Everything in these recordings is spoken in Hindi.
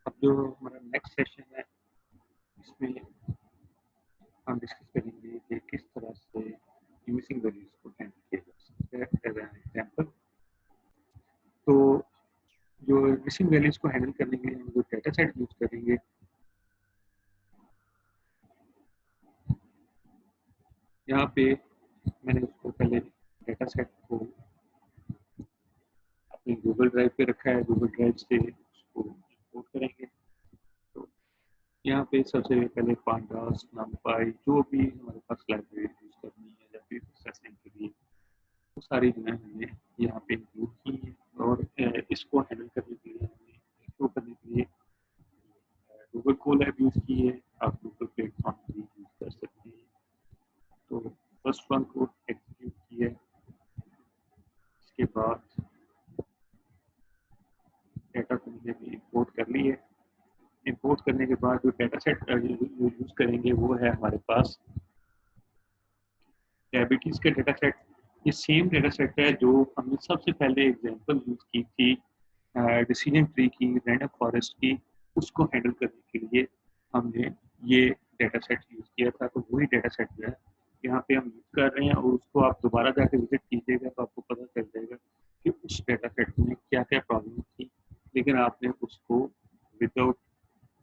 अब जो हमारा नेक्स्ट सेशन है इसमें हम डिस्कस करेंगे कि किस तरह से मिसिंग वैल्यूज को हैंडल किया जा सकता है एज एन एग्जांपल। तो जो मिसिंग वैल्यूज को हैंडल करने के लिए हम जो डेटा सेट यूज करेंगे, यहाँ पे मैंने उसको पहले डेटा सेट को अपने गूगल ड्राइव पे रखा है। गूगल ड्राइव से उसको इंपोर्ट करेंगे। तो यहाँ पे सबसे पहले पांडास, नमपाई, जो भी हमारे पास लाइब्रेरी यूज करनी है या फिर प्रोसेसिंग के लिए, वो सारी जो है हमने यहाँ पे इंक्लूड की है। और इसको हैंडल करने के लिए हमने शो करने के लिए गूगल कोलैब यूज की है। आप गूगल प्लेटफॉर्म भी यूज कर सकते हैं। तो फर्स्ट वन को एग्जीक्यूट किया, इसके बाद डेटा को मैंने भी इंपोर्ट कर ली है। इंपोर्ट करने के बाद जो डेटा सेट यूज करेंगे वो है हमारे पास डायबिटीज के डेटा सेट। ये सेम डेटा सेट है जो हमने सबसे पहले एग्जांपल यूज की थी डिसीजन ट्री की, रैंडम फॉरेस्ट की। उसको हैंडल करने के लिए हमने ये डेटा सेट यूज किया था। तो वही डेटा सेट जो है यहाँ पे हम यूज कर रहे हैं, और उसको आप दोबारा जाके विजिट कीजिएगा तो आपको पता चल जाएगा कि उस डेटा सेट में क्या क्या प्रॉब्लम थी, लेकिन आपने उसको विदाउट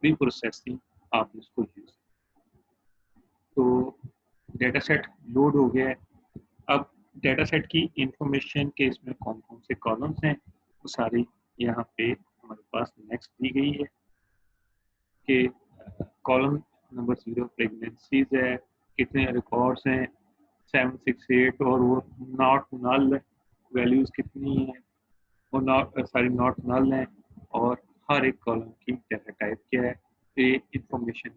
प्री प्रोसेसिंग आपने उसको यूज। तो डेटा सेट लोड हो गया है। अब डेटा सेट की इंफॉर्मेशन के इसमें कौन कौन से कॉलम्स हैं वो सारी यहाँ पे हमारे पास नेक्स्ट दी गई है कि कॉलम नंबर 0 प्रेगनेंसीज है, कितने रिकॉर्ड्स हैं 768, और वो नॉट नल वैल्यूज कितनी है, वो नॉट नल है, और हर एक कॉलम की डेटा टाइप क्या है। ये इंफॉर्मेशन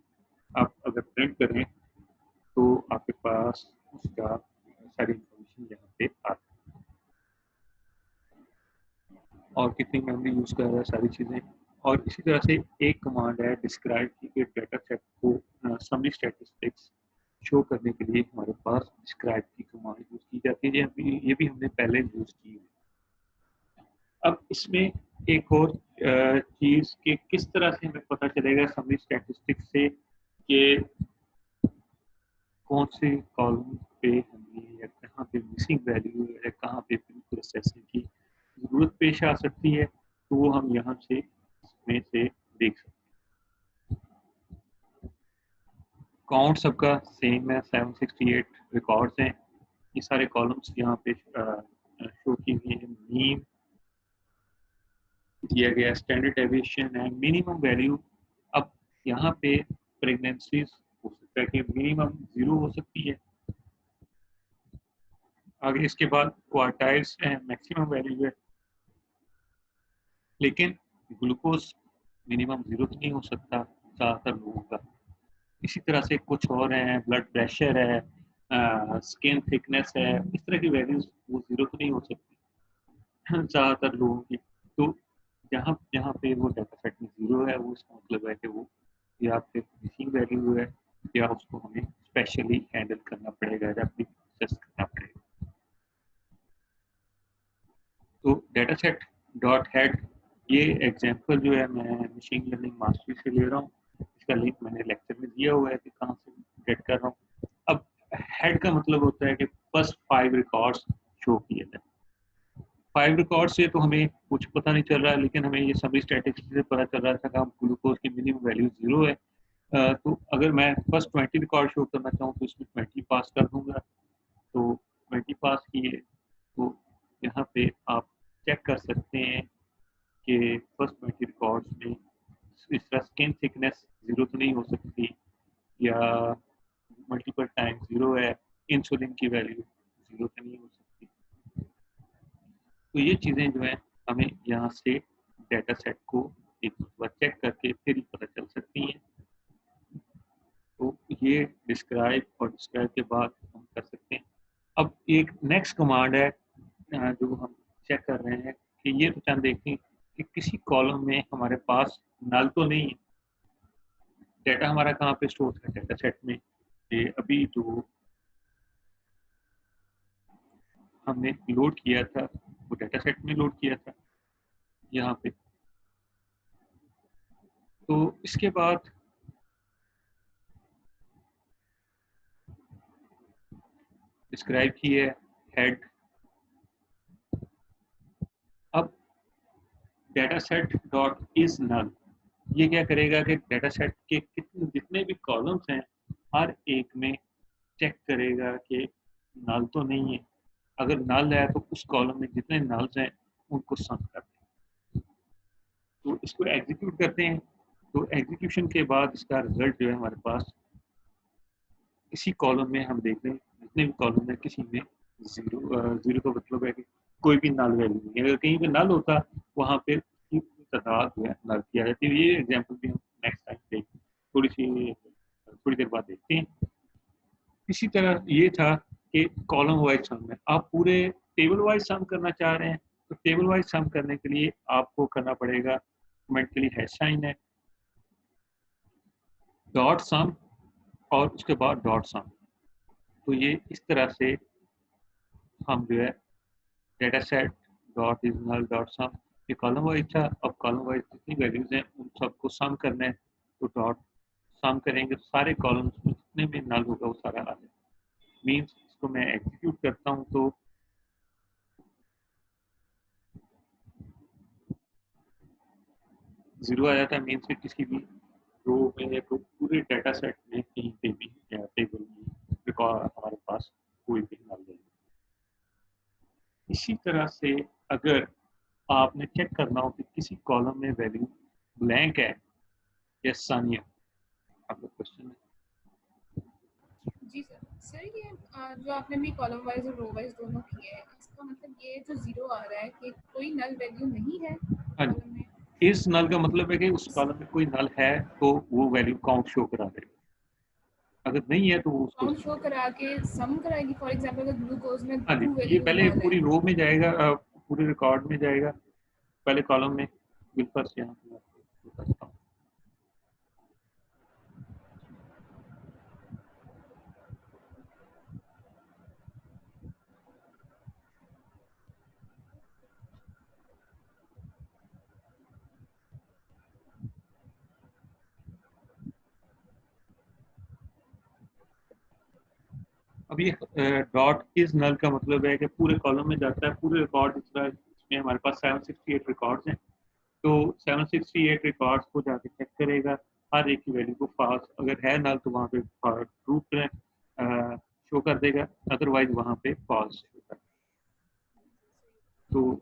आप अगर प्रिंट करें तो आपके पास उसका सारी इंफॉर्मेशन यहाँ पे आती है, और कितनी मेमोरी यूज कर रहा है, सारी चीज़ें। और इसी तरह से एक कमांड है डिस्क्राइब की, कि डेटा सेट को समरी स्टैटिस्टिक्स शो करने के लिए हमारे पास डिस्क्राइब की कमांड यूज की जाती है। ये भी हमने पहले यूज की है। अब इसमें एक और चीज कि किस तरह से हमें पता चलेगा समरी स्टैटिस्टिक्स से कि कौन से कॉलम पे हमें या कहाँ पे मिसिंग वैल्यू है, कहाँ पे प्रोसेसिंग की जरूरत पेश आ सकती है, तो वो हम यहाँ से इसमें से देख सकते हैं। काउंट सबका सेम है, 768 रिकॉर्ड्स हैं। ये सारे कॉलम्स यहाँ पे शो की हुई है। मीन दिया गया, स्टैंडर्ड डेविएशन है, मिनिमम वैल्यू। अब यहाँ पे प्रेगनेंसीज हो सकता है कि मिनिमम 0 हो सकती है। आगे इसके बाद क्वार्टाइल्स है, मैक्सिमम वैल्यू है, लेकिन ग्लूकोज मिनिमम 0 तो नहीं हो सकता ज़्यादातर लोगों का। इसी तरह से कुछ और हैं, ब्लड प्रेशर है, स्किन थिकनेस है, इस तरह की वैल्यूज वो 0 तो नहीं हो सकती ज़्यादातर लोगों की। तो जहाँ जहाँ पे वो डाटा सेट में 0 है, वो इसका मतलब है कि वो या फिर मिसिंग वैल्यू है, या उसको हमें स्पेशली हैंडल करना पड़ेगा या फिर प्रोसेस करना पड़ेगा। तो डेटा सेट डॉट हेड, ये एग्जांपल जो है मैं मशीन लर्निंग मास्टरी से ले रहा हूँ। इसका लिंक मैंने लेक्चर में दिया हुआ है कि कहाँ से गेट कर रहा हूँ। अब हेड का मतलब होता है कि फर्स्ट 5 रिकॉर्ड्स शो किए जाए। 5 रिकॉर्ड से तो हमें कुछ पता नहीं चल रहा है, लेकिन हमें ये सभी स्टैटिस्टिक्स से पता चल रहा था कि हम ग्लूकोज की मिनिमम वैल्यू 0 है। तो अगर मैं फर्स्ट 20 रिकॉर्ड शो करना चाहूँ तो इसमें 20 पास कर दूंगा। तो 20 पास किए, तो यहाँ पे आप चेक कर सकते हैं कि फर्स्ट 20 रिकॉर्ड्स में इस तरह स्किन थिकनेस 0 तो नहीं हो सकती, या मल्टीपल टाइम 0 है, इंसुलिन की वैल्यू 0 तो नहीं हो सकती। तो ये चीज़ें जो है हमें यहाँ से डेटा सेट को एक बार चेक करके फिर ही पता चल सकती हैं। तो ये डिस्क्राइब, और डिस्क्राइब के बाद हम कर सकते हैं। अब एक नेक्स्ट कमांड है जो हम चेक कर रहे हैं कि ये तो चंद देखें कि किसी कॉलम में हमारे पास नल तो नहीं है। डेटा हमारा कहाँ पे स्टोर है, डेटा सेट में। ये अभी जो हमने लोड किया था वो डेटा सेट में लोड किया था यहाँ पे। तो इसके बाद डिस्क्राइब की है हेड। अब data set dot is null, ये क्या करेगा कि डेटा सेट के कितने जितने भी कॉलम्स हैं हर एक में चेक करेगा कि नल तो नहीं है। अगर नल है तो उस कॉलम में जितने नल्स हैं उनको सम करते हैं। तो इसको एग्जीक्यूट करते हैं। तो एग्जीक्यूशन के बाद इसका रिजल्ट जो है हमारे पास इसी कॉलम में हम देख रहे हैं, जितने भी कॉलम है किसी में जीरो का मतलब है कि कोई भी नल वैल्यू नहीं है। अगर कहीं पे नल होता वहाँ पे उसकी तादाद जो है नल किया जाती है। ये एग्जाम्पल भी हम नेक्स्ट टाइम देखें, थोड़ी देर बाद देखते हैं। इसी तरह ये था कि कॉलम वाइज सम है। आप पूरे टेबल वाइज सम करना चाह रहे हैं तो टेबल वाइज सम करने के लिए आपको करना पड़ेगा, कमेंट के लिए हैश साइन है, डॉट सम और उसके बाद डॉट सम। तो ये इस तरह से हम जो है data set dot is null dot sum, ये कॉलम वाइज था। अब कॉलम वाइज जितनी वैल्यूज हैं उन सबको सम करना है। तो डॉट सम करेंगे तो सारे कॉलम्स में जितने भी नल होगा वो सारा आ जाएगा। मीन्स इसको मैं एग्जीक्यूट करता हूँ तो जीरो आ जाता है। मीन्स कि किसी भी रो में या तो पूरे डेटा सेट में कहीं पे भी या टेबल में रिकॉर्ड हमारे पास कोई भी नल नहीं। इसी तरह से अगर आपने चेक करना हो कि किसी कॉलम में वैल्यू ब्लैंक है या सानिया, आपका क्वेश्चन है। जी सर। सर ये जो आपने भी कॉलम वाइज और रो वाइज दोनों किए हैं, इसका मतलब ये जो जीरो आ रहा है कि कोई नल वैल्यू नहीं है हाँ कॉलम में। जी, इस नल का मतलब है कि उस कॉलम में कोई नल है तो वो वैल्यू काउंट शो करा देगा। अगर नहीं है तो वो उसको, काउंट शो करा के सम कराएगी। फॉर एग्जांपल अगर ग्लूकोज में हाँ जी, 2 ये वैल्यूज पहले नल है। पूरी रो में जाएगा, पूरे रिकॉर्ड में जाएगा, पहले कॉलम में। बिल्कुल यहाँ पे आपको बताता हूँ। अब ये डॉट इज नल का मतलब है कि पूरे कॉलम में जाता है, पूरे रिकॉर्ड इसमें हमारे पास 768 रिकॉर्ड्स हैं। तो 768 रिकॉर्ड्स को जाके चेक करेगा, हर एक की वैल्यू को फॉल्स अगर है नल तो वहाँ पे ट्रू शो कर देगा, अदरवाइज वहाँ पे फॉल्स शो कर। तो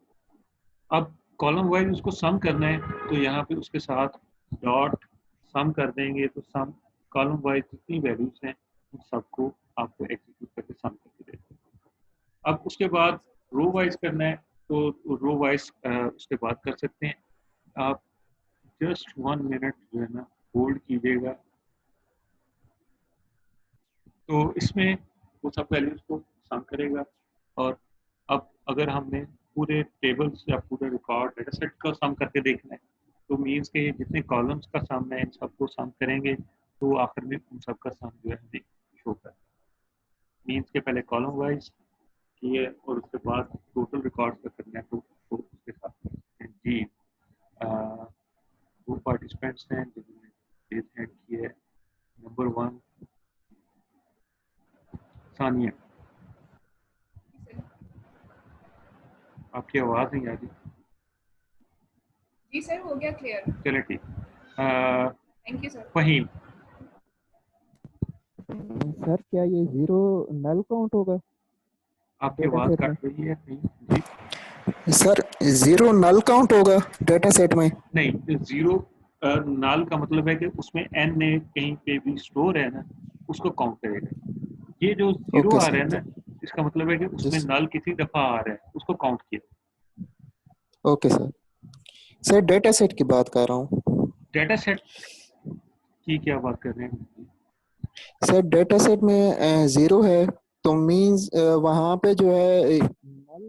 अब कॉलम वाइज उसको सम करना है तो यहाँ पे उसके साथ डॉट सम कर देंगे तो सम कॉलम वाइज जितनी वैल्यूज हैं उन सबको आपको एग्जीक्यूट करके सम करके देते हैं। अब उसके बाद रो वाइज करना है तो रो वाइज उसके बाद कर सकते हैं आप। जस्ट 1 मिनट जो है ना होल्ड कीजिएगा। तो इसमें वो सब वैल्यूज को सम करेगा। और अब अगर हमने पूरे टेबल्स या पूरे रिकॉर्ड डेटा सेट का सम करके देखना है तो मीन्स के जितने कॉलम्स का सम है इन सबको सम करेंगे तो आखिर में उन सब का सम जो है हमें शो कर। मीन्स के पहले कॉलम वाइज किए और उसके बाद टोटल रिकॉर्ड का करना है तो उसके साथ करते हैं जी। वो पार्टिसिपेंट्स हैं जिन्होंने हेड किया है। नंबर 1 सानिया, आपकी आवाज़ नहीं आ रही। जी सर, हो गया क्लियर। चले ठीक। Thank you sir. Faheem, sir क्या ये जीरो नल काउंट होगा आपकी डेटा आवाज़ सेट में? कट रही है फहीम जी। सर जीरो नल काउंट होगा डेटा सेट में? नहीं, जीरो नाल का मतलब है कि उसमें एन ने कहीं पे भी स्टोर है ना उसको काउंट करेगा। ये जो जीरो ओके आ रहा है सर। ना इसका मतलब है कि उसमें जिस नल किसी दफा आ रहा है उसको काउंट किया। Okay sir. Sir data set की बात कर रहा हूँ। डेटा सेट की क्या बात कर रहे हैं? सर डेटा सेट में जीरो है तो मींस वहाँ पे जो है नल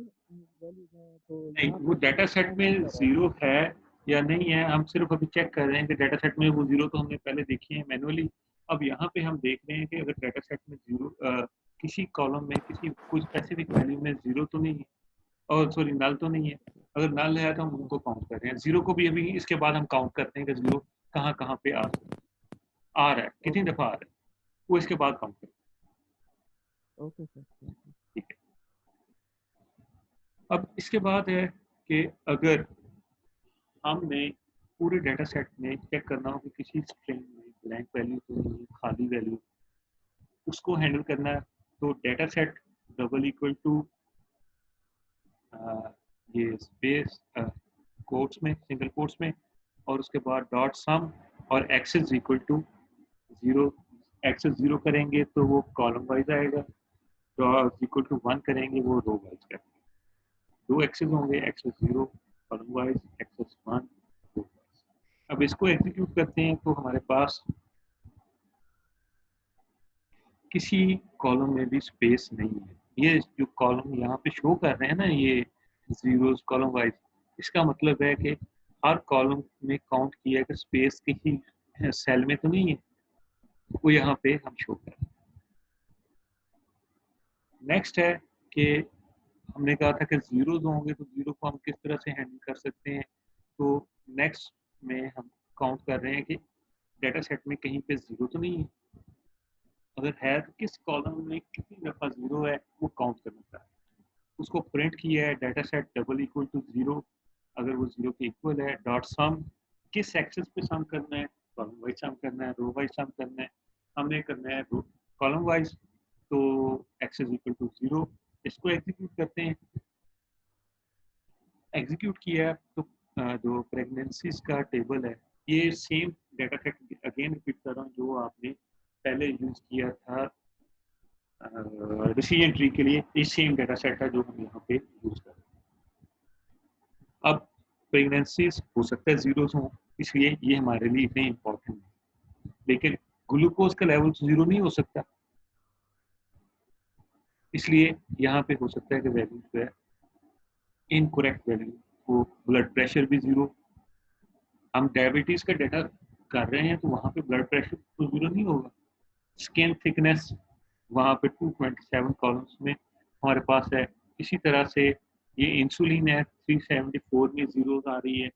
वैल्यू है तो नहीं, यहाँ वो पे डेटा जीरो सेट काउंट नहीं में कर रहा है। जीरो है या नहीं है हम सिर्फ अभी चेक कर रहे हैं कि डेटा सेट में वो जीरो तो हमने पहले देखी है मैनुअली। अब यहाँ पे हम देख रहे हैं कि अगर डेटा सेट में जीरो किसी कॉलम में किसी कोई स्पेसिफिक वैल्यू में जीरो तो नहीं है और सॉरी नल तो नहीं है। अगर नल है तो हम उनको काउंट कर रहे हैं। जीरो को भी अभी इसके बाद हम काउंट करते हैं कि जीरो कहाँ कहाँ पे आ रहा है, कितनी दफ़ा आ रहा है, वो इसके बाद काउंट करें। Okay sir. ठीक है। अब इसके बाद है कि अगर हमने पूरे डेटा सेट में चेक करना हो कि किसी स्ट्रिंग में ब्लैंक वैल्यू तो नहीं है, खाली वैल्यू, उसको हैंडल करना है, तो data set double equal to ये स्पेस कोट्स में, सिंगल कोट्स में, और उसके बाद डॉट सम और axis equal to 0। Axis 0 करेंगे तो वो कॉलम वाइज आएगा, डॉट इक्वल टू 1 करेंगे वो रो वाइज करेंगे। दो एक्सेस होंगे, axes 0 column wise, axes 1 row wise. अब इसको एग्जीक्यूट करते हैं तो हमारे पास किसी कॉलम में भी स्पेस नहीं है। ये जो कॉलम यहाँ पे शो कर रहे हैं ना, ये जीरोस कॉलम वाइज, इसका मतलब है कि हर कॉलम में काउंट किया कि स्पेस किसी सेल में तो नहीं है, वो यहाँ पे हम शो कर रहे हैं। नेक्स्ट है कि हमने कहा था कि जीरोस होंगे, तो जीरो को हम किस तरह से हैंडल कर सकते हैं। तो नेक्स्ट में हम काउंट कर रहे हैं कि डेटा सेट में कहीं पे जीरो तो नहीं है, अगर है तो किस कॉलम में कितनी दफ़ा जीरो है वो काउंट करना चाहते हैं। उसको प्रिंट किया है data set double equal to 0, अगर वो 0 के इक्वल है, डॉट सम, किस एक्सेस पे सम करना है, कॉलम वाइज सम करना है, रो वाइज सम करना है, हमने करना है कॉलम वाइज, तो एक्सेस इक्वल टू 0। इसको एग्जीक्यूट करते हैं। एग्जीक्यूट किया तो जो प्रेगनेंसीज का टेबल है, ये same data set again repeat कर रहा हूँ जो आपने पहले यूज किया था डिसीजन ट्री के लिए, ये सेम डेटा सेट है जो हम यहाँ पे यूज कर रहे हैं। अब प्रेगनेंसीज हो सकता है जीरोस हों, इसलिए ये हमारे लिए इतने इम्पोर्टेंट है, लेकिन ग्लूकोज का लेवल तो जीरो नहीं हो सकता, इसलिए यहाँ पे हो सकता है कि वैल्यू जो है इनकरेक्ट वैल्यू, तो ब्लड प्रेशर भी जीरो। हम डायबिटीज का डेटा कर रहे हैं तो वहाँ पे ब्लड प्रेशर तो जीरो नहीं होगा। स्किन थिकनेस वहाँ पे 227 कॉलम्स में हमारे पास है। इसी तरह से ये इंसुलिन है 374 में जीरो आ रही है,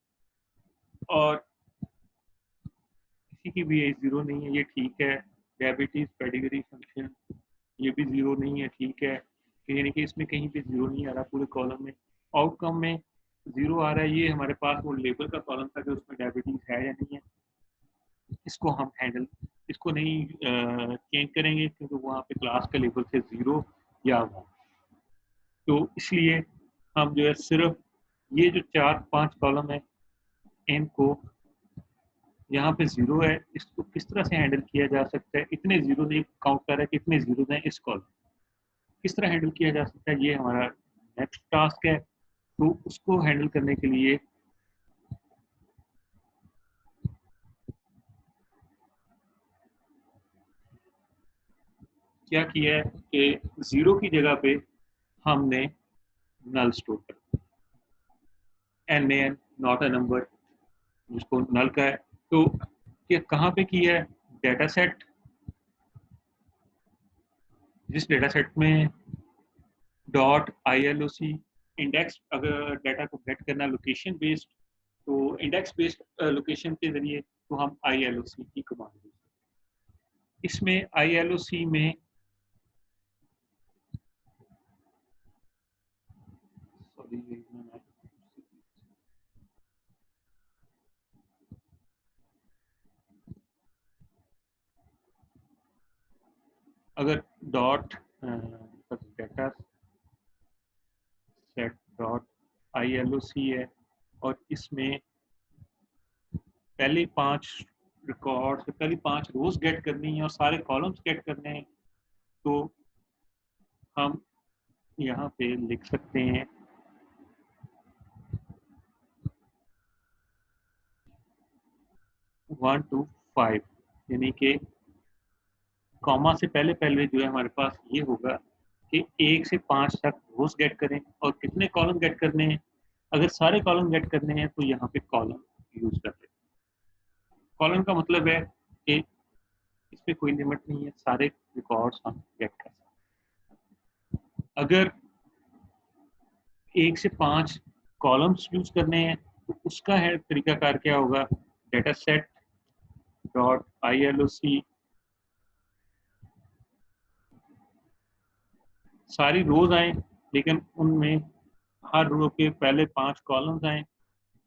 और किसी की भी एज जीरो नहीं है, ये ठीक है। डायबिटीज पेडिग्री फंक्शन ये भी जीरो नहीं है, ठीक है, यानी कि इसमें कहीं पे जीरो नहीं आ रहा पूरे कॉलम में। आउटकम में जीरो आ रहा है, ये हमारे पास वो लेबल का कॉलम था कि उसमें डायबिटीज है या नहीं है, इसको हम हैंडल, इसको नहीं चेंज करेंगे क्योंकि वहाँ पे क्लास का लेबल थे 0 या 1, तो इसलिए हम जो है सिर्फ ये जो 4-5 कॉलम है इनको, यहाँ पे 0 है, इसको किस तरह से हैंडल किया जा सकता है, इतने जीरो नहीं काउंट कर रहा है, कितने जीरो हैं इस कॉलम, किस तरह हैंडल किया जा सकता है, ये हमारा नेक्स्ट टास्क है। तो उसको हैंडल करने के लिए क्या किया है कि 0 की जगह पे हमने नल स्टोर कर, NaN नॉट अ नंबर, जिसको नल का है, तो ये कहाँ पे किया है, डेटा सेट, जिस डेटा सेट में डॉट ILOC इंडेक्स, अगर डाटा को गेट करना लोकेशन बेस्ड, तो इंडेक्स बेस्ड लोकेशन के जरिए तो हम ILOC की कमांड यूज करते हैं। इसमें ILOC में अगर dot data set dot ILOC है और इसमें पहले 5 रिकॉर्ड, पहली 5 रोज गेट करनी है और सारे कॉलम्स गेट करने हैं, तो हम यहाँ पे लिख सकते हैं 1 to 5, यानी कि कॉमा से पहले पहले जो है हमारे पास ये होगा कि 1 से 5 तक रोज गेट करें और कितने कॉलम गेट करने हैं। अगर सारे कॉलम गेट करने हैं तो यहाँ पे कॉलम यूज कर रहे हैं। कॉलम का मतलब है कि इस पर कोई लिमिट नहीं है, सारे रिकॉर्ड्स हम गेट कर सकते हैं। अगर 1 से 5 कॉलम्स यूज करने हैं तो उसका है तरीकाकार क्या होगा, डेटा सेट डॉट ILOC सारी रोज आए, लेकिन उनमें हर रो के पहले 5 कॉलम्स आए,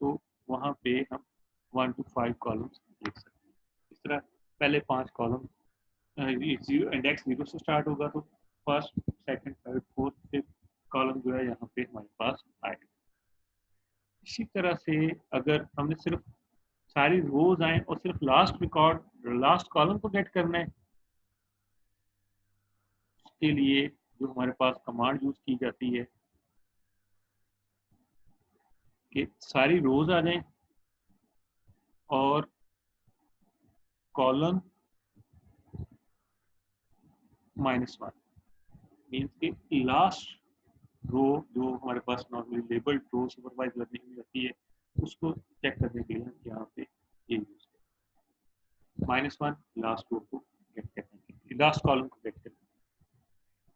तो वहाँ पे हम 1 to 5 कॉलम्स लिख सकते हैं। इस तरह पहले 5 कॉलम इंडेक्स 0 से स्टार्ट होगा, तो first, second, third, fourth, fifth column जो है यहाँ पे हमारे पास आएगा। इसी तरह से अगर हमने सिर्फ सारी रोज आए और सिर्फ लास्ट कॉलम को गेट करना है, उसके लिए जो हमारे पास कमांड यूज की जाती है कि सारी रोज आ जाएं और कॉलम -1 मीन्स कि लास्ट रो जो हमारे पास नॉर्मली लेबल्ड रो सुपरवाइज लर्निंग में होती है, उसको चेक करने के लिए हम यहाँ पे ये यूज करते हैं। -1 लास्ट रो को गेट करने के लिए, लास्ट कॉलम को गेट करने के लिए।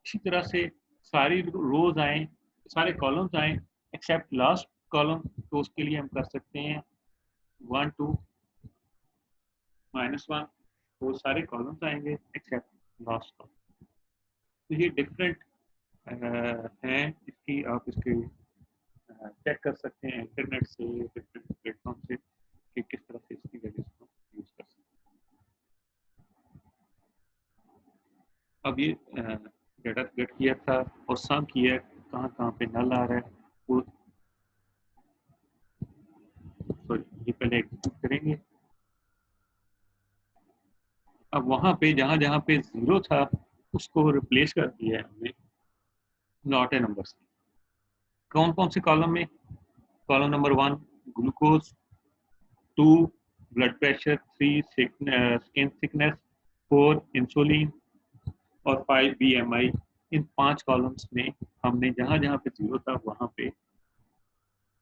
इसी तरह से सारी रोज आए, सारे कॉलम्स आए एक्सेप्ट लास्ट कॉलम, तो उसके लिए हम कर सकते हैं 1 to -1, वो सारे कॉलम्स आएंगे एक्सेप्ट लास्ट कॉलम। तो ये डिफरेंट हैं, इसकी आप इसके चेक कर सकते हैं इंटरनेट से, डिफरेंट प्लेटफॉर्म से कि किस तरह से इसकी वैल्यूज को यूज कर सकते हैं। अब ये डेटा गेट किया था और सम किया, कहाँ कहाँ पे नल आ रहा है वो, तो ये पहले एग्जीक्यूट करेंगे। अब वहाँ पे जहाँ जहाँ पे 0 था उसको रिप्लेस कर दिया है हमने नॉट ए नंबर से। कौन कौन से कॉलम में? Column number 1 glucose, 2 blood pressure, 3 skin thickness, 4 insulin और 5 BMI। इन 5 कॉलम्स में हमने जहाँ जहाँ पे 0 था वहाँ पे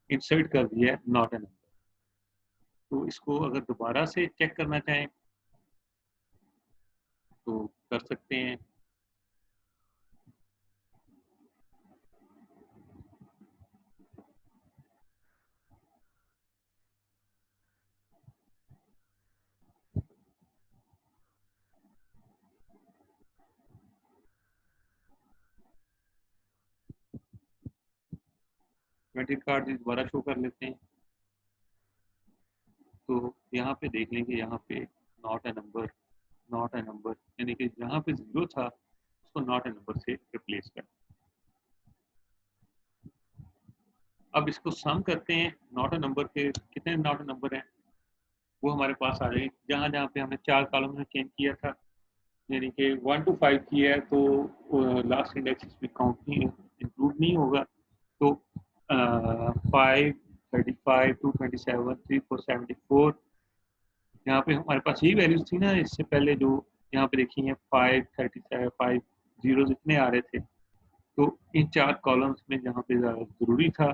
इंसर्ट कर दिया है नॉट ए नंबर। तो इसको अगर दोबारा से चेक करना चाहें तो कर सकते हैं। क्रेडिट कार्ड दोबारा शो कर लेते हैं, तो यहाँ पे देख लेंगे, यहाँ पे not a number, not a number, यानी कि जहाँ पे 0 था उसको नॉट ए नंबर से रिप्लेस कर। अब इसको सम करते हैं, नॉट ए नंबर के कितने नॉट ए नंबर हैं वो हमारे पास आ जाएंगे। जहाँ जहाँ पे हमने 4 कॉलम में चेंज किया था, यानी कि 1 to 5 किया है, तो लास्ट इंडेक्स इसमें काउंट नहीं, इंक्लूड नहीं होगा। तो 5, 35, 227, 3, 4, 74, यहाँ पे हमारे पास यही वैल्यूज थी ना इससे पहले, जो यहाँ पे देखी है 5, 37, 5 जीरो इतने आ रहे थे। तो इन 4 कॉलम्स में जहाँ पे जरूरी था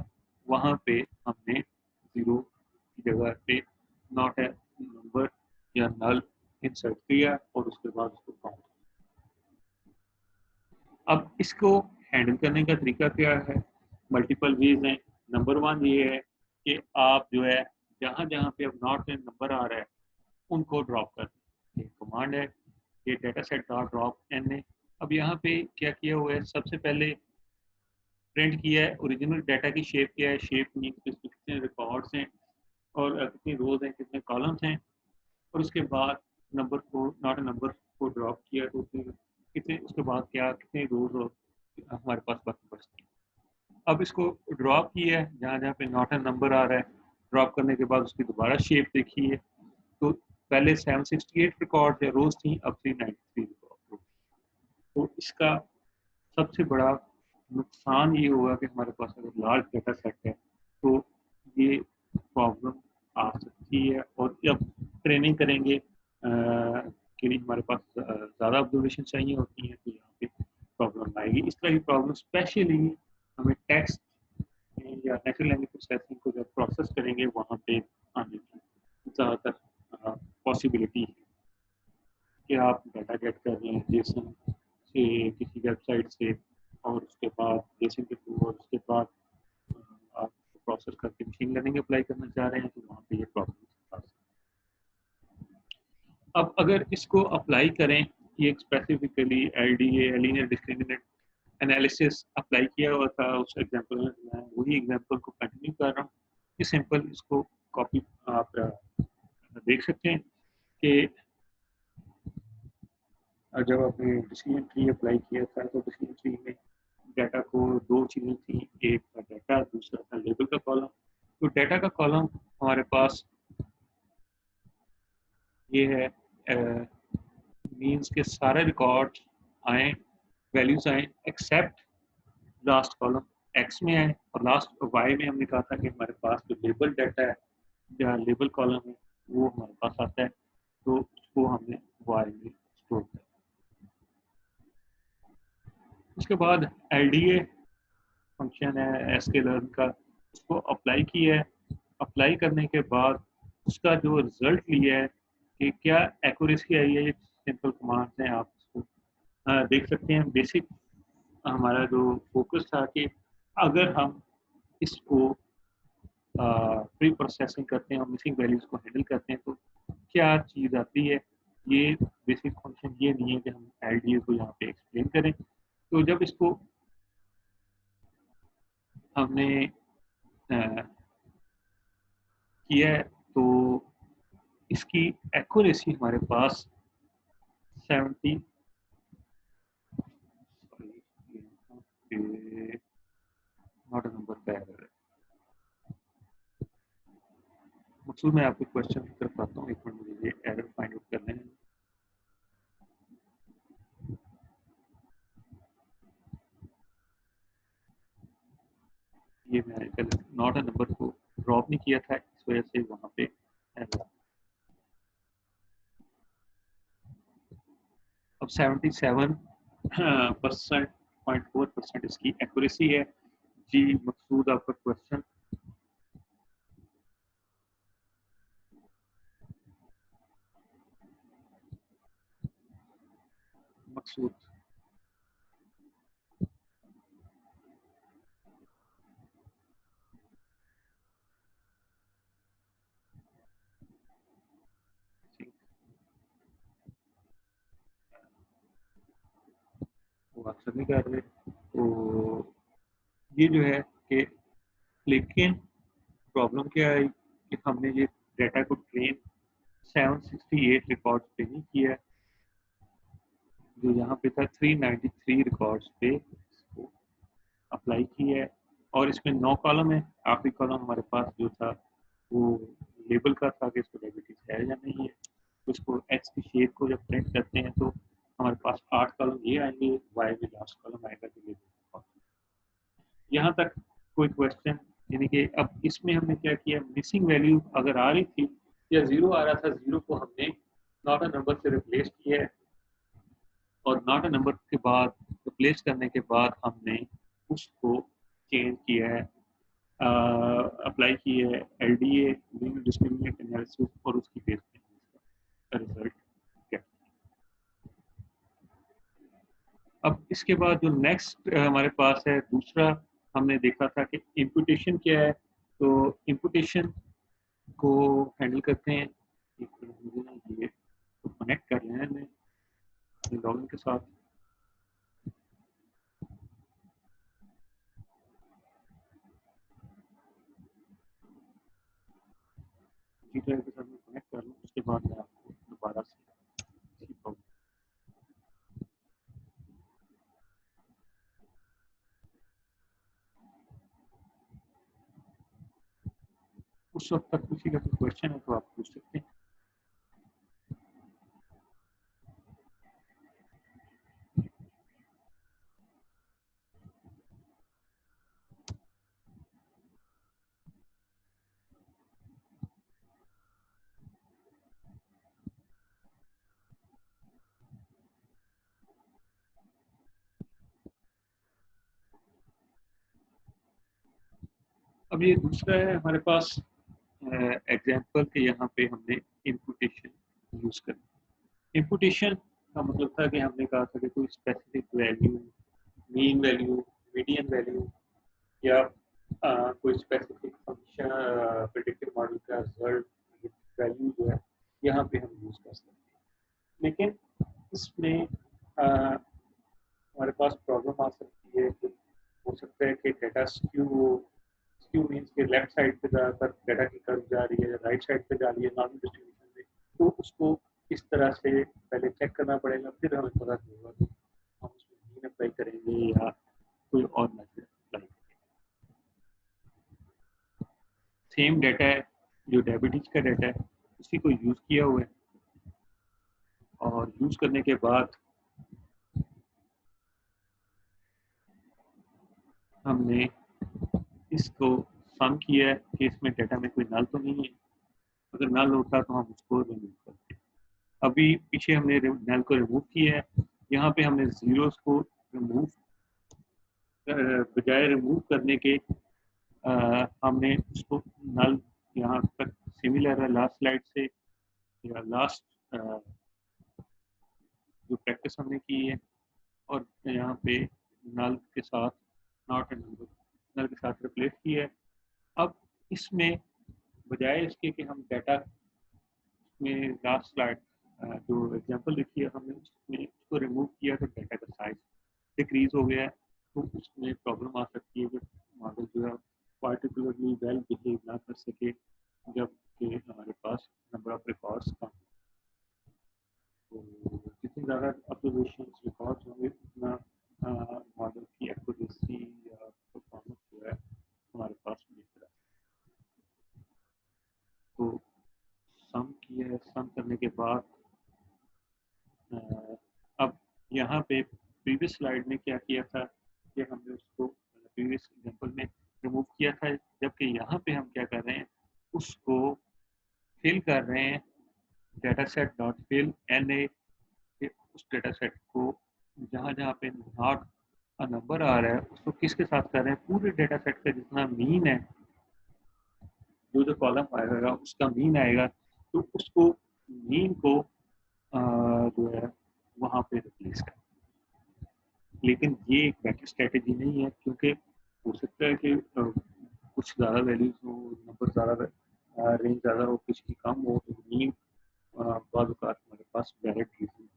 वहाँ पे हमने 0 की जगह पे नॉट ए नंबर या नल इंसर्ट किया और उसके बाद उसको काउंट। अब इसको हैंडल करने का तरीका क्या है? मल्टीपल वेज हैं। नंबर 1 ये है कि आप जो है जहाँ जहाँ पे अब नॉट ए नंबर आ रहा है उनको ड्रॉप कर दें। कमांड है ये data set dot drop an. अब यहाँ पे क्या किया हुआ है, सबसे पहले प्रिंट किया है ओरिजिनल डाटा की शेप क्या है, शेप मीन कितने रिकॉर्ड्स हैं और कितनी रोज हैं, कितने कॉलम्स हैं, और उसके बाद नंबर को नॉट ए नंबर को ड्रॉप किया, तो कितने उसके बाद क्या कितने रोज और हमारे पास बाकी बचती है। अब इसको ड्रॉप किया है जहाँ जहाँ पे नॉट ए नंबर आ रहा है, ड्रॉप करने के बाद उसकी दोबारा शेप देखी है, तो पहले 768 रिकॉर्ड या रोज थी, अब 393 रिकॉर्ड। तो इसका सबसे बड़ा नुकसान ये होगा कि हमारे पास अगर लार्ज डेटा सेट है तो ये प्रॉब्लम आ सकती है, और जब ट्रेनिंग करेंगे के लिए हमारे पास ज़्यादा ऑब्जर्वेशन चाहिए होती हैं, तो यहाँ पे प्रॉब्लम आएगी। इस तरह की प्रॉब्लम स्पेशली हमें टेक्स्ट या नेचुरल लैंग्वेज प्रोसेसिंग को जब प्रोसेस करेंगे वहाँ पे आने की ज़्यादातर पॉसिबिलिटी है कि आप डाटा गेट कर रहे हैं जेसन से किसी वेबसाइट से, और उसके बाद जेसन के थ्रू, और उसके बाद आप प्रोसेस करके मशीन लर्निंग अप्लाई करना चाह रहे हैं, तो वहाँ पे ये प्रॉब्लम आ सकती है। अब अगर इसको अप्लाई करें, ये specifically LDA linear discriminant analysis apply किया हुआ था उस एग्जांपल में, मैं वही एग्जांपल को कंटिन्यू कर रहा हूँ। ये सिंपल इसको कॉपी आप देख सकते हैं कि जब आपने डिसीजन ट्री अप्लाई किया था तो डिसीजन ट्री में डाटा को दो चीज़ें थी, एक था डाटा, दूसरा था लेबल का कॉलम। तो डाटा का कॉलम हमारे पास ये है, मींस के सारे रिकॉर्ड आए, वैल्यूज आए एक्सेप्ट लास्ट कॉलम एक्स में आए, और लास्ट वाई में हमने कहा था कि हमारे पास जो लेबल डाटा है या लेबल कॉलम है वो हमारे पास आता है, तो उसको हमने वाई में स्टोर किया। उसके बाद LDA फंक्शन है एसके लर्न का, उसको अप्लाई किया है। अप्लाई करने के बाद उसका जो रिजल्ट लिया है कि क्या एक्यूरेसी आई है, ये सिंपल कमांड्स हैं, आप इसको देख सकते हैं। बेसिक हमारा जो फोकस था कि अगर हम इसको प्री प्रोसेसिंग करते हैं और मिसिंग वैल्यूज को हैंडल करते हैं तो क्या चीज़ आती है। ये बेसिक फंक्शन ये नहीं है कि हम LDA को यहाँ पे एक्सप्लेन करें। तो जब इसको हमने किया है तो इसकी एक्यूरेसी हमारे पास 70 नॉट नंबर का एरर है। मकसूद मैं आपको क्वेश्चन की तरफ आता हूँ, एक मिनट मुझे ये एरर फाइंड आउट करने हैं। ये मैं नॉट अ नंबर को ड्रॉप नहीं किया था, इस वजह से वहाँ पे एरर। अब 77.4% इसकी एक्यूरेसी है। जी मकसूद आपका क्वेश्चन। मकसूद वो आंसर नहीं कर रहे, तो ये जो है कि लेकिन प्रॉब्लम क्या है कि हमने ये डाटा को ट्रेन 768 रिकॉर्ड्स पे नहीं किया है, जो यहाँ पे था 393 रिकॉर्ड्स पे इसको अप्लाई किया है। और इसमें 9 कॉलम है, आखिरी कॉलम हमारे पास जो था वो लेबल का था कि इसको डायबिटीज है या नहीं है। तो इसको एक्स की शेप को जब प्रिंट करते हैं तो हमारे पास 8 कॉलम ये आएंगे, वाई में लास्ट कॉलम आएगा जो लेबल। यहाँ तक कोई क्वेश्चन? यानी कि अब इसमें हमने क्या किया, मिसिंग वैल्यू अगर आ रही थी या जीरो आ रहा था, जीरो को हमने नॉट अ नंबर से रिप्लेस किया है, और नॉट अ नंबर के बाद रिप्लेस करने के बाद हमने उसको चेंज किया है, अप्लाई की है LDA लीनियर डिस्क्रिमिनेंट एनालिसिस, और उसकी बेस पे रिजल्ट क्या। अब इसके बाद जो नेक्स्ट हमारे पास है दूसरा, हमने देखा था कि इम्पुटेशन क्या है। तो इम्पुटेशन को हैंडल करते हैं, एक मिनट मुझे ना ये तो कनेक्ट कर लें मैं लॉगिन के साथ। जीटर के साथ मैं कनेक्ट कर लूँ, उसके बाद मैं आपको दोबारा से सिखाऊँ। उस वक्त तक किसी का कोई क्वेश्चन है तो आप पूछ सकते हैं। अब ये दूसरा है हमारे पास एग्जाम्पल के, यहाँ पे हमने इम्पुटेशन यूज कर। इम्पुटेशन का मतलब था कि हमने कहा था कि कोई specific value, mean value, median value, या कोई स्पेसिफिक फंक्शन प्रेडिक्टिव मॉडल का रिजल्ट वैल्यू जो है यहाँ पे हम यूज कर सकते हैं। लेकिन इसमें हमारे पास प्रॉब्लम आ सकती है कि हो सकता है कि डेटा स्क्यू मीन्स के लेफ्ट साइड पे ज़्यादातर डेटा की कर्व जा रही है या राइट साइड पे जा रही है नॉर्मल डिस्ट्रीब्यूशन में, तो उसको इस तरह से पहले चेक करना पड़ेगा, फिर हमें पता चलेगा कि हम उसमें मीन अप्लाई करेंगे या कोई और मेथड अप्लाई करेंगे। सेम डाटा है जो डायबिटीज का डाटा है, उसी को यूज़ किया हुआ है और यूज़ करने के बाद हमने इसको सम किया है कि इसमें डाटा में कोई नल तो नहीं है। अगर नल होता तो हम उसको रिमूव करते। अभी पीछे हमने नल को रिमूव किया है, यहाँ पे हमने जीरोस को रिमूव बजाय रिमूव करने के हमने उसको नल यहाँ तक सिमिलर है लास्ट स्लाइड से या लास्ट जो प्रैक्टिस हमने की है, और यहाँ पे नल के साथ नॉट एंड नल के साथ रिप्लेस किया है। अब इसमें बजाय इसके कि हम डाटा में लास्ट स्लाइड जो एग्जांपल लिखी है हमने उसमें उसको रिमूव किया तो डाटा का साइज डिक्रीज हो गया है, तो उसमें प्रॉब्लम आ सकती है कि मॉडल जो है पार्टिकुलरली वेल बिहेव ना कर सके जबकि हमारे पास नंबर ऑफ रिकॉर्ड्स कम। तो जितनी ज़्यादा ऑब्जर्वेशन रिकॉर्ड्स होंगे उतना मॉडल की एक्यूरेसी या परफॉर्मेंस जो है हमारे पास बेहतर है। तो सम किया है, सम करने के बाद अब यहाँ पे प्रीवियस स्लाइड में क्या किया था कि हमने उसको प्रीवियस एग्जांपल में रिमूव किया था, जबकि यहाँ पे हम क्या कर रहे हैं उसको फिल कर रहे हैं data set dot fill NA, उस डाटा सेट को जहाँ जहाँ पे नॉट अ नंबर आ रहा है उसको किसके साथ कर रहे हैं, पूरे डाटा सेट का जितना मीन है, जो जो कॉलम आएगा उसका मीन आएगा, तो उसको मीन को जो है वहाँ पे रिप्लेस कर। लेकिन ये एक बेटर स्ट्रेटेजी नहीं है, क्योंकि हो सकता है कि कुछ ज़्यादा वैल्यूज हो, नंबर ज़्यादा रेंज ज़्यादा हो, कुछ की कम हो, तो मीन बाद हमारे पास वैलिड रीजन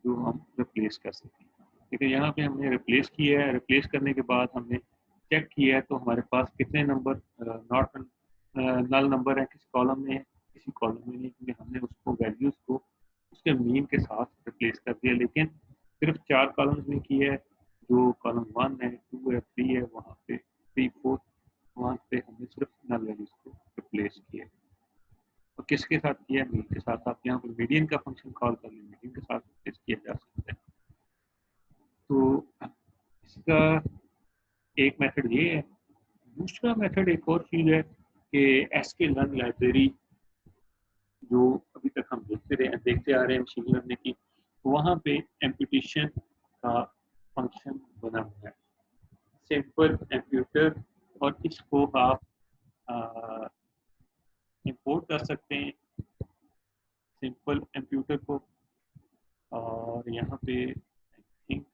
जो हम रिप्लेस कर सकते हैं। लेकिन यहाँ पे हमने रिप्लेस किया है, रिप्लेस करने के बाद हमने चेक किया है तो हमारे पास कितने नंबर नॉट नल नंबर है, किसी कॉलम में है किसी कॉलम में नहीं, क्योंकि हमने उसको वैल्यूज को उसके मीन के साथ रिप्लेस कर दिया। लेकिन सिर्फ 4 कॉलम्स में किया है, जो कॉलम 1 है 2 है 3 है वहाँ पे 3 4 वहाँ पे हमने सिर्फ नल वैल्यूज को रिप्लेस किया। और किसके साथ किया है, मीन के साथ। आप यहाँ पे मीडियन का फंक्शन कॉल कर लें, मीडियन के साथ रिप्लेस किया जा सकता है। तो इसका एक मेथड ये है। दूसरा मेथड एक और चीज़ है कि sklearn लाइब्रेरी जो अभी तक हम देखते आ रहे हैं मशीन लर्निंग की, वहाँ पे एम्प्यूटेशन का फंक्शन बना हुआ है, सिंपल एम्प्यूटर, और इसको आप इंपोर्ट कर सकते हैं सिंपल एम्प्यूटर को। और यहाँ पे आई थिंक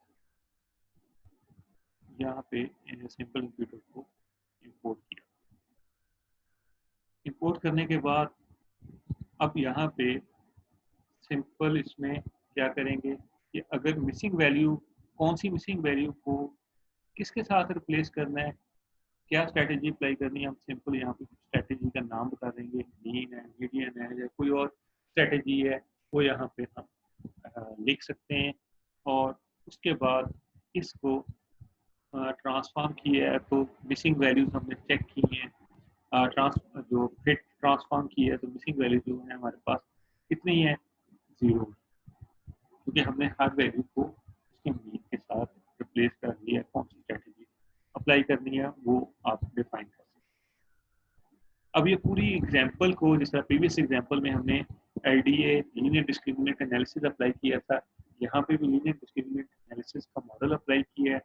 यहाँ पे सिंपल एम्प्यूटर को इंपोर्ट किया। इंपोर्ट करने के बाद अब यहाँ पे सिंपल इसमें क्या करेंगे कि अगर मिसिंग वैल्यू, कौन सी मिसिंग वैल्यू को किसके साथ रिप्लेस करना है, क्या स्ट्रेटेजी अप्लाई करनी है, हम सिंपल यहाँ पे स्ट्रेटेजी का नाम बता देंगे, मीन है, मीडियन है, या कोई और स्ट्रेटेजी है वो यहाँ पे हम लिख सकते हैं। और उसके बाद इसको ट्रांसफॉर्म किया है तो मिसिंग वैल्यूज हमने चेक की हैं, जो फिट ट्रांसफॉर्म किया है तो मिसिंग वैल्यू जो है हमारे पास कितनी है, 0, क्योंकि हमने हर वैल्यू को उसके मीन के साथ रिप्लेस कर दिया। कौन सी स्ट्रेटेजी अप्लाई करनी है वो आप डिफाइन कर सकते हैं। अब ये पूरी एग्जांपल को, जिस तरह प्रीवियस एग्जांपल में हमने LDA linear discriminant analysis apply किया था, यहाँ पे भी लीनियर डिस्क्रिमिनेंट एनालिसिस का मॉडल अप्लाई किया है।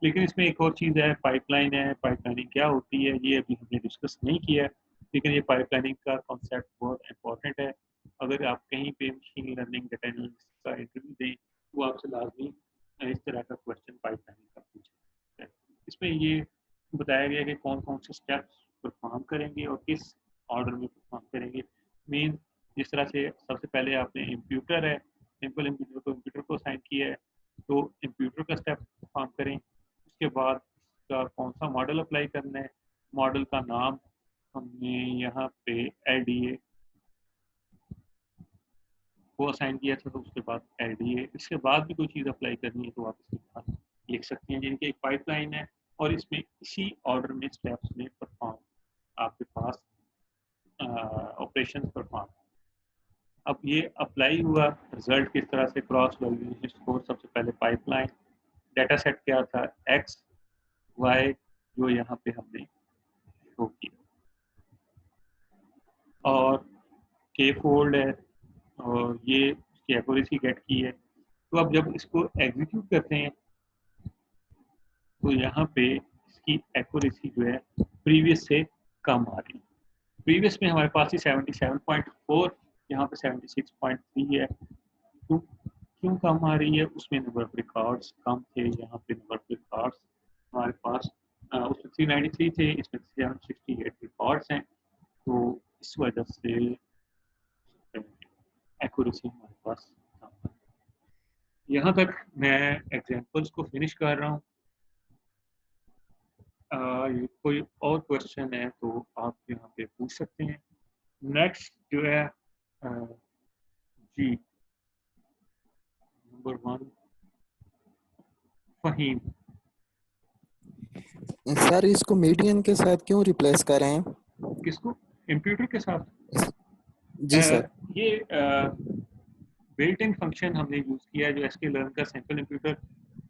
लेकिन इसमें एक और चीज़ है, पाइपलाइन है। पाइपलाइनिंग क्या होती है ये अभी हमने डिस्कस नहीं किया है, लेकिन ये पाइपलाइनिंग का कॉन्सेप्ट बहुत इंपॉर्टेंट है। अगर आप कहीं पे मशीन लर्निंग डेटा एनालिसिस का इंटरव्यू दें तो आपसे लाजमी इस तरह का क्वेश्चन पाइपलाइनिंग का पूछा है। इसमें ये बताया गया कि कौन कौन से स्टेप्स परफॉर्म करेंगे और किस ऑर्डर में परफॉर्म करेंगे। मीन जिस तरह से सबसे पहले आपने इम्प्यूटर है, सिंपल इम्प्यूटर को असाइन किया है, तो इम्प्यूटर का स्टेप परफॉर्म करें। उसके बाद इसका कौन सा मॉडल अप्लाई करना है, मॉडल का नाम हमने यहाँ पे LDA को असाइन किया था, तो उसके बाद LDA, इसके बाद भी कोई चीज़ अप्लाई करनी है तो आप इसके बाद लिख सकते हैं। जिनकी एक पाइपलाइन है और इसमें इसी ऑर्डर में स्टेप्स में परफॉर्म आपके पास ऑपरेशन परफॉर्म। अब ये अप्लाई हुआ, रिजल्ट किस तरह से क्रॉस वैल्यूएशन स्कोर, सबसे पहले पाइपलाइन, डाटा सेट क्या था x y जो यहाँ पे हमने शो किया, और k फोल्ड है और ये उसकी एक्यूरेसी गेट की है। तो अब जब इसको एग्जीक्यूट करते हैं तो यहाँ पे इसकी एक्यूरेसी जो है प्रीवियस से कम आ रही है। प्रीवियस में हमारे पास ही 77.4, यहाँ पे 76.3 है। तो क्यों कम आ रही है? उसमें नंबर ऑफ रिकॉर्ड्स कम थे, यहाँ पे नंबर ऑफ रिकॉर्ड्स हमारे पास उसमें 393 थे, इसमें 768 रिकॉर्ड्स हैं, तो इस वजह से एक्यूरेसी हमारे पास कम है। यहाँ तक मैं एग्जांपल्स को फिनिश कर रहा हूँ। कोई और क्वेश्चन है तो आप यहाँ पे पूछ सकते हैं। नेक्स्ट जो है जी नंबर 1 फहीम। सर इसको मीडियन के साथ क्यों रिप्लेस कर रहे हैं? किसको? कंप्यूटर के साथ? जी सर। ये बिल्ट इन फंक्शन हमने यूज किया है जो sklearn का सैंपल कंप्यूटर,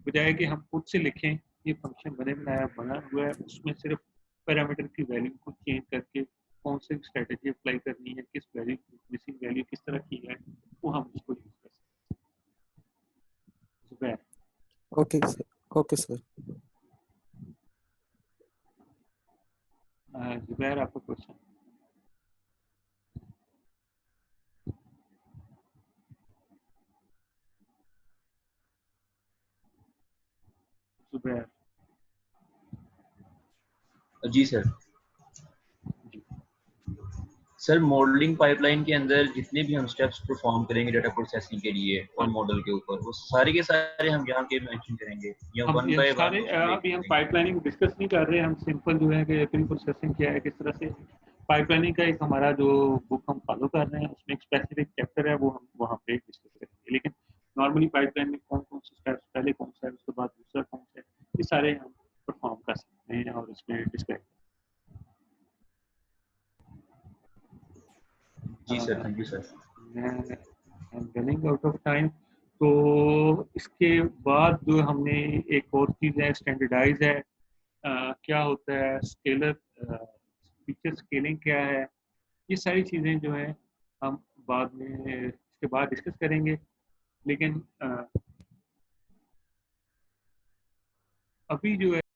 बजाय कि हम खुद से लिखें, ये फंक्शन बना हुआ है, उसमें सिर्फ पैरामीटर की वैल्यू को चेंज करके कौन सी स्ट्रेटजी अप्लाई करनी है, किस वैल्यू मिसिंग वैल्यू किस तरह की है, वो हम उसको यूज कर सकते हैं। Okay sir, okay sir. Zubair आपका क्वेश्चन। जुबैर जी सर। सर मॉडलिंग पाइपलाइन के अंदर जितने भी हम स्टेप्स परफॉर्म करेंगे डाटा प्रोसेसिंग के लिए और मॉडल के ऊपर, वो सारे के सारे हम यहाँ के मेंशन करेंगे या हम वन बाय सारे वन? अभी हम पाइपलाइनिंग डिस्कस नहीं कर रहे, हम सिंपल जो है कि प्री प्रोसेसिंग क्या है, किस तरह से पाइपलाइनिंग का एक हमारा जो बुक हम फॉलो कर रहे हैं उसमें एक स्पेसिफिक चैप्टर है, वो हम वहाँ पे डिस्कस करेंगे। लेकिन नॉर्मली पाइपलाइन में कौन कौन से स्टेप्स, पहले कौन सा है, उसके बाद दूसरा कौन सा है, ये सारे हम परफॉर्म कर सकते हैं और इसमें डिस्कस। जी सर, थैंक यू सर। मैं रनिंग आउट ऑफ टाइम। तो इसके बाद जो हमने एक और चीज़ है स्टैंडर्डाइज है, क्या होता है स्केलर, फीचर स्केलिंग क्या है, ये सारी चीज़ें जो है हम बाद में इसके बाद डिस्कस करेंगे। लेकिन अभी जो है